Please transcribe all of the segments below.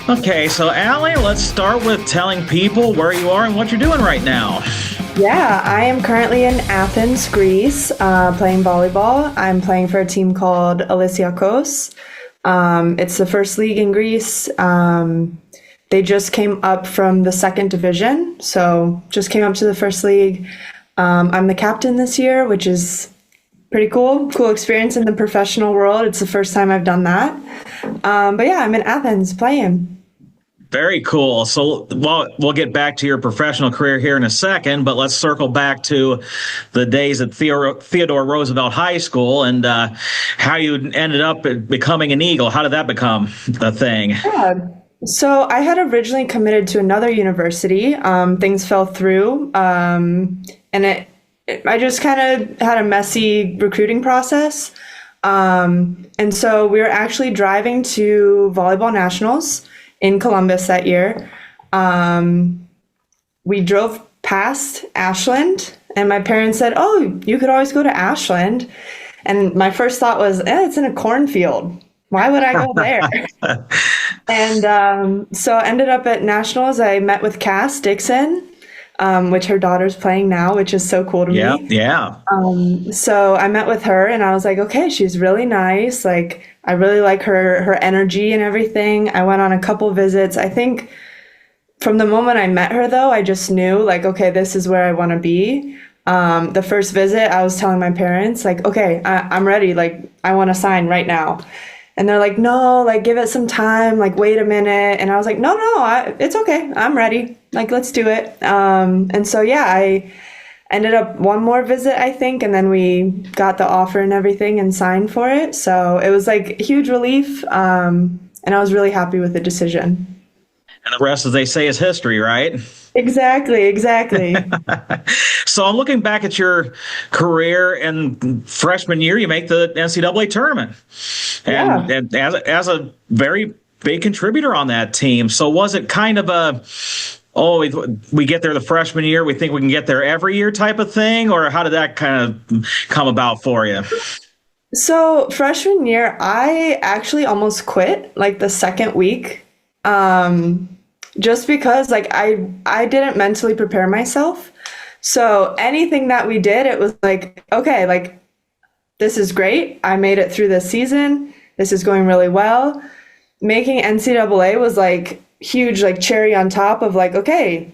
Okay, so Allie, let's start with telling people where you are and what you're doing right now. Yeah, I am currently in Athens, Greece, playing volleyball. I'm playing for a team called Olympiacos. It's the first league in Greece. They just came up from the second division, so just came up to the first league. I'm the captain this year, which is pretty cool. Cool experience in the professional world. It's the first time I've done that. But yeah, I'm in Athens playing. Very cool. So, well, we'll get back to your professional career here in a second, but let's circle back to the days at Theodore Roosevelt High School and how you ended up becoming an Eagle. How did that become the thing? Yeah. So I had originally committed to another university. Things fell through, I just kind of had a messy recruiting process. And so we were actually driving to Volleyball Nationals in Columbus that year. We drove past Ashland, and my parents said, "Oh, you could always go to Ashland." And my first thought was, it's in a cornfield. Why would I go there? And so I ended up at Nationals. I met with Cass Dixon, which her daughter's playing now, which is so cool to me. Yeah. So I met with her and I was like, okay, she's really nice. Like, I really like her energy and everything. I went on a couple visits. I think from the moment I met her, though, I just knew, like, okay, this is where I want to be. The first visit, I was telling my parents, like, okay, I'm ready. Like, I want to sign right now. And they're like, no, like, give it some time, like, wait a minute. And I was like, no, it's okay. I'm ready. Like, let's do it. And so, yeah, I ended up one more visit, I think, and then we got the offer and everything and signed for it. So it was like huge relief. And I was really happy with the decision. And the rest, as they say, is history, right? Exactly. So I'm looking back at your career, and freshman year, you make the NCAA tournament. And as a very big contributor on that team. So was it kind of we get there the freshman year, we think we can get there every year type of thing? Or how did that kind of come about for you? So freshman year, I actually almost quit like the second week. Just because like I didn't mentally prepare myself. So anything that we did, it was like, okay, like this is great. I made it through this season. This is going really well. Making NCAA was like huge, like cherry on top of like, okay,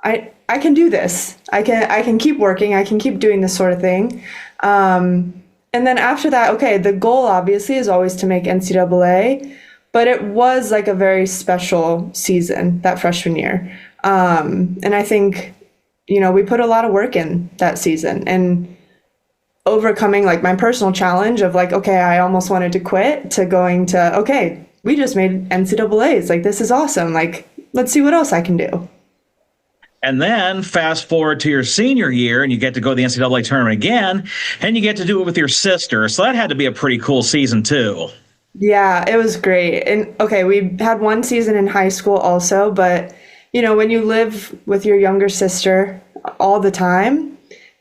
I can do this. I can keep working. I can keep doing this sort of thing. And then after that, okay, the goal obviously is always to make NCAA. But it was like a very special season, that freshman year. And I think, we put a lot of work in that season and overcoming like my personal challenge of like, okay, I almost wanted to quit to going to, okay, we just made NCAAs. Like, this is awesome. Like, let's see what else I can do. And then fast forward to your senior year and you get to go to the NCAA tournament again, and you get to do it with your sister. So that had to be a pretty cool season too. Yeah, it was great. And okay, we had one season in high school also, but when you live with your younger sister all the time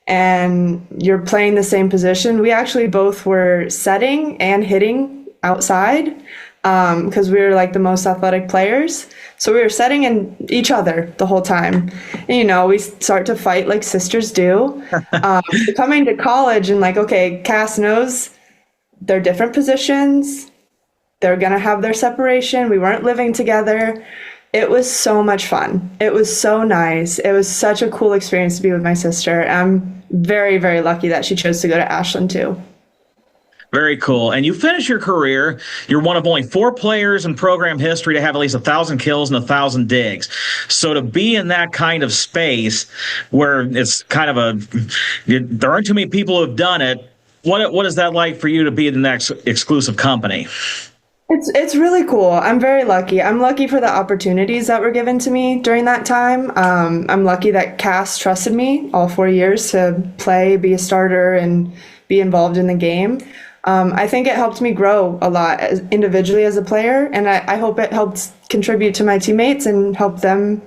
and you're playing the same position, we actually both were setting and hitting outside because we were like the most athletic players. So we were setting in each other the whole time. And, we start to fight like sisters do. Coming to college and like, okay, Cass knows they're different positions. They're going to have their separation. We weren't living together. It was so much fun. It was so nice. It was such a cool experience to be with my sister. I'm very, very lucky that she chose to go to Ashland too. Very cool. And you finish your career, you're one of only 4 players in program history to have at least 1,000 kills and 1,000 digs. So to be in that kind of space where it's kind of there aren't too many people who have done it, what is that like for you to be in the next exclusive company? It's really cool. I'm very lucky. I'm lucky for the opportunities that were given to me during that time. I'm lucky that Cass trusted me all 4 years to play, be a starter, and be involved in the game. I think it helped me grow a lot individually as a player, and I hope it helped contribute to my teammates and help them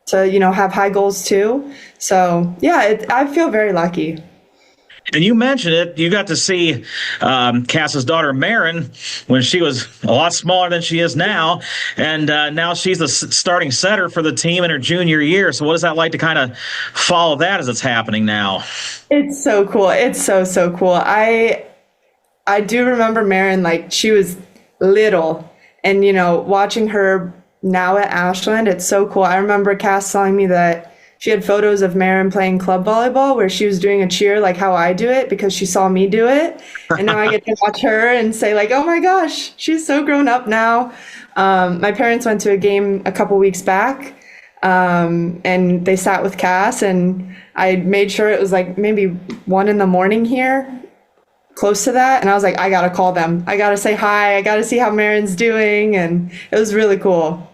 to have high goals too. So yeah, I feel very lucky. And you mentioned it. You got to see Cass's daughter, Marin, when she was a lot smaller than she is now. And now she's the starting setter for the team in her junior year. So what is that like to kind of follow that as it's happening now? It's so cool. It's so, so cool. I do remember Marin, like she was little, and watching her now at Ashland, it's so cool. I remember Cass telling me that she had photos of Marin playing club volleyball where she was doing a cheer like how I do it because she saw me do it. And now I get to watch her and say like, oh my gosh, she's so grown up now. My parents went to a game a couple weeks back, and they sat with Cass, and I made sure it was like maybe 1 a.m. here, close to that. And I was like, I got to call them. I got to say hi. I got to see how Marin's doing. And it was really cool.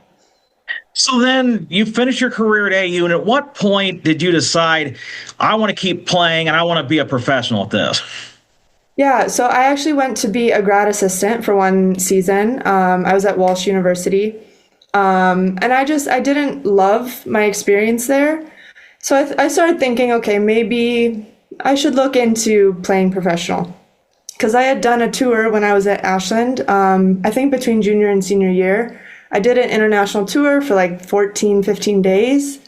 So then you finished your career at AU, and at what point did you decide, I want to keep playing and I want to be a professional at this? Yeah, so I actually went to be a grad assistant for 1 season. I was at Walsh University, and I didn't love my experience there. So I started thinking, okay, maybe I should look into playing professional. Because I had done a tour when I was at Ashland, I think between junior and senior year. I did an international tour for like 14, 15 days.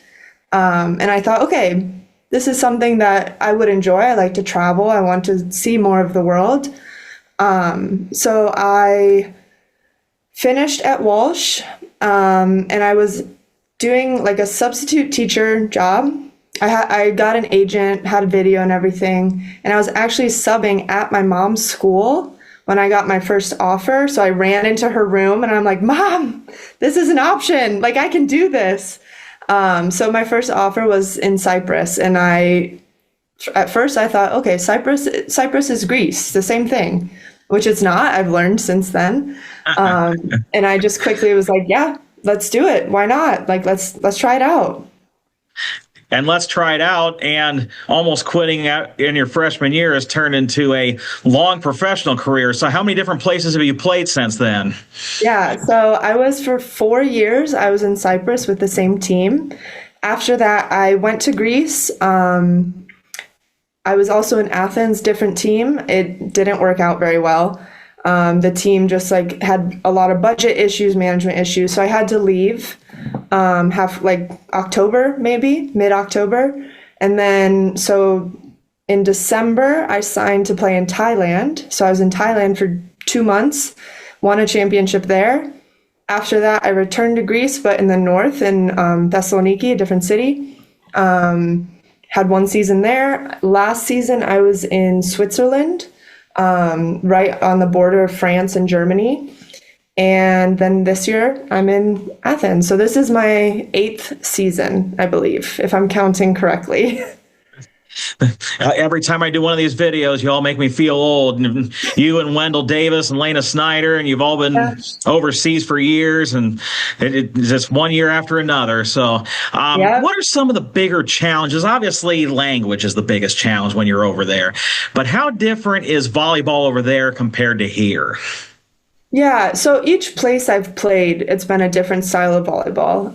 And I thought, okay, this is something that I would enjoy. I like to travel. I want to see more of the world. So I finished at Walsh, and I was doing like a substitute teacher job. I got an agent, had a video and everything. And I was actually subbing at my mom's school when I got my first offer. So I ran into her room and I'm like, Mom, this is an option. Like I can do this. So my first offer was in Cyprus. And at first I thought, okay, Cyprus is Greece, the same thing, which it's not. I've learned since then. And I just quickly was like, yeah, let's do it. Why not? Like, let's try it out. And let's try it out. And almost quitting out in your freshman year has turned into a long professional career. So how many different places have you played since then? Yeah, so I was for 4 years. I was in Cyprus with the same team. After that, I went to Greece. I was also in Athens, different team. It didn't work out very well. The team just like had a lot of budget issues, management issues. So I had to leave. Have like October, maybe mid-October. And then, so in December, I signed to play in Thailand. So I was in Thailand for 2 months, won a championship there. After that, I returned to Greece, but in the north in Thessaloniki, a different city. Had 1 season there. Last season, I was in Switzerland, right on the border of France and Germany. And then this year I'm in Athens. So this is my 8th season, I believe, if I'm counting correctly. Every time I do one of these videos, you all make me feel old. And you and Wendell Davis and Lena Snyder, and you've all been overseas for years, and it's just 1 year after another. So what are some of the bigger challenges? Obviously, language is the biggest challenge when you're over there. But how different is volleyball over there compared to here? Yeah, so each place I've played, it's been a different style of volleyball.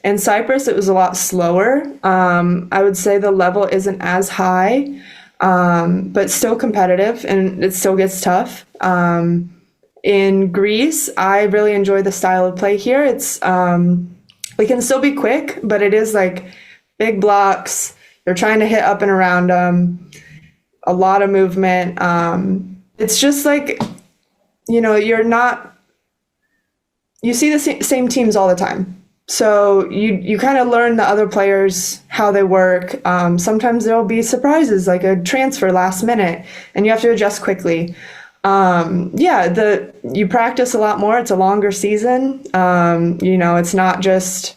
In Cyprus, it was a lot slower. I would say the level isn't as high, but still competitive, and it still gets tough. In Greece, I really enjoy the style of play here. We can still be quick, but it is like big blocks. You're trying to hit up and around them, a lot of movement. It's just like, you see the same teams all the time. So you kind of learn the other players, how they work. Sometimes there'll be surprises, like a transfer last minute, and you have to adjust quickly. You practice a lot more. It's a longer season. It's not just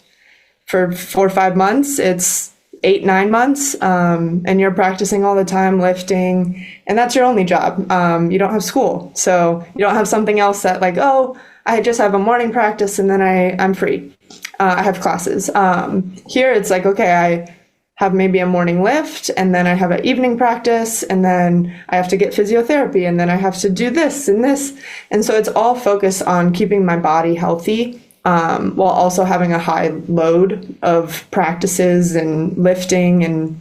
for 4 or 5 months. It's 8, 9 months, and you're practicing all the time, lifting, and that's your only job. You don't have school, so you don't have something else that like, oh, I just have a morning practice and then I'm free. I have classes. Here it's like, okay, I have maybe a morning lift, and then I have an evening practice, and then I have to get physiotherapy, and then I have to do this and this. And so it's all focused on keeping my body healthy, while also having a high load of practices and lifting and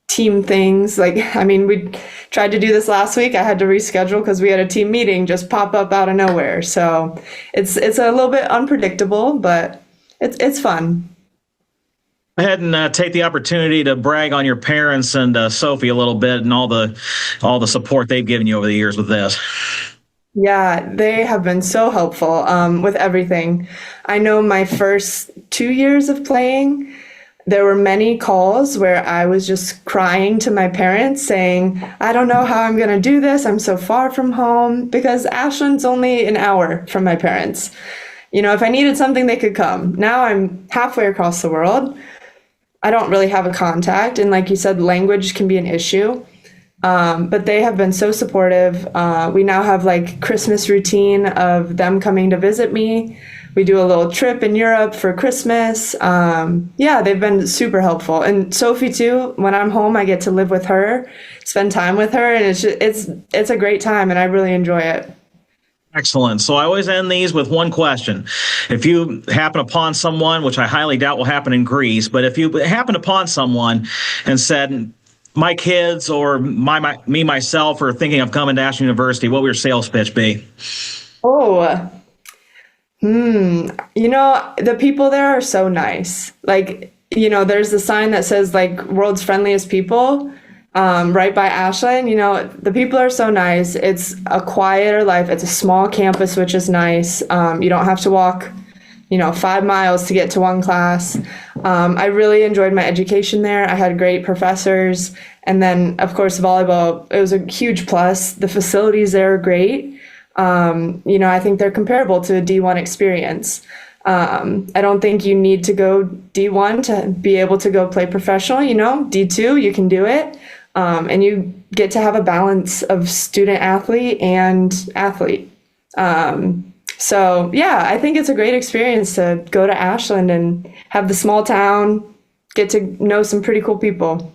team things. Like, I mean, we tried to do this last week. I had to reschedule because we had a team meeting just pop up out of nowhere. So it's a little bit unpredictable, but it's fun. Go ahead and take the opportunity to brag on your parents and Sophie a little bit and all the support they've given you over the years with this. Yeah, they have been so helpful with everything. I know my first 2 years of playing, there were many calls where I was just crying to my parents saying, I don't know how I'm going to do this. I'm so far from home because Ashland's only an hour from my parents. You know, if I needed something, they could come. Now I'm halfway across the world. I don't really have a contact. And like you said, language can be an issue. But they have been so supportive. We now have like Christmas routine of them coming to visit me. We do a little trip in Europe for Christmas. Yeah, they've been super helpful. And Sophie too, when I'm home, I get to live with her, spend time with her, and it's a great time, and I really enjoy it. Excellent. So I always end these with one question. If you happen upon someone, which I highly doubt will happen in Greece, but if you happen upon someone and said, my kids or me myself are thinking of coming to Ashland University, what would your sales pitch be? Oh, you know, the people there are so nice. Like, you know, there's the sign that says like world's friendliest people, right by Ashland. You know, the people are so nice. It's a quieter life. It's a small campus, which is nice. You don't have to walk, 5 miles to get to one class. I really enjoyed my education there. I had great professors. And then, of course, volleyball, it was a huge plus. The facilities there are great. I think they're comparable to a D1 experience. I don't think you need to go D1 to be able to go play professional. D2, you can do it. And you get to have a balance of student athlete and athlete. So yeah, I think it's a great experience to go to Ashland and have the small town, get to know some pretty cool people.